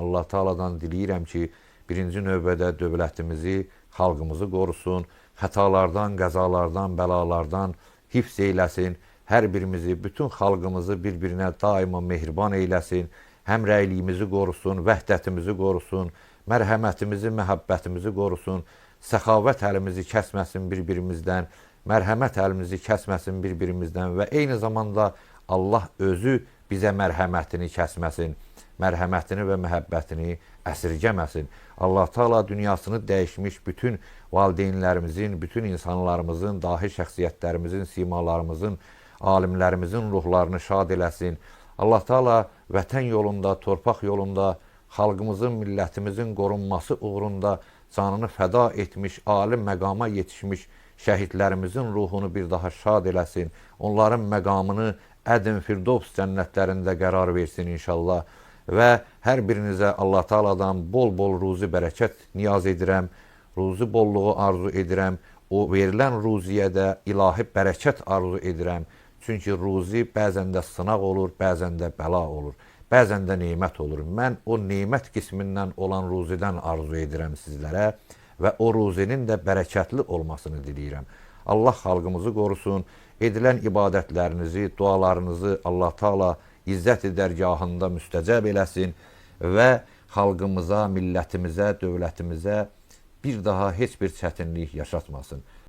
Allah Taala'dan diləyirəm ki, birinci növbədə dövlətimizi, xalqımızı qorusun, xətalardan, qəzalardan, bəlalardan hifz eyləsin, hər birimizi, bütün xalqımızı bir-birinə daima mehriban eyləsin, həmrəyliyimizi qorusun, vəhdətimizi qorusun, mərhəmətimizi, məhəbbətimizi qorusun, səxavət əlimizi kəsməsin bir-birimizdən, mərhəmət əlimizi kəsməsin bir-birimizdən və eyni zamanda Allah özü bizə mərhəmətini kəsməsin, mərhəmətini və məhəbbətini əsirgəməsin. Allah Taala dünyasını dəyişmiş bütün valideynlərimizin, bütün insanlarımızın, dahi şəxsiyyətlərimizin, simalarımızın, alimlərimizin ruhlarını şad eləsin. Allah Taala vətən yolunda, torpaq yolunda, xalqımızın, millətimizin qorunması uğrunda canını fəda etmiş, alim məqama yetişmiş şəhidlərimizin ruhunu bir daha şad eləsin. Onların məqamını Ədn Firdovs cənnətlərində qərar versin inşallah. Və hər birinizə Allah Taala'dan bol-bol ruzi bərəkət niyaz edirəm, ruzi bolluğu arzu edirəm, o verilən ruziyə də ilahi bərəkət arzu edirəm. Çünki ruzi bəzən də sınaq olur, bəzən də bəla olur, bəzən də nemət olur. Mən o nemət qismindən olan ruzidən arzu edirəm sizlərə və o ruzinin də bərəkətli olmasını diləyirəm. Allah xalqımızı qorusun, edilən ibadətlərinizi, dualarınızı Allah Taala İzzət-i dərgahında müstəcəb eləsin və xalqımıza, millətimizə, dövlətimizə bir daha heç bir çətinlik yaşatmasın.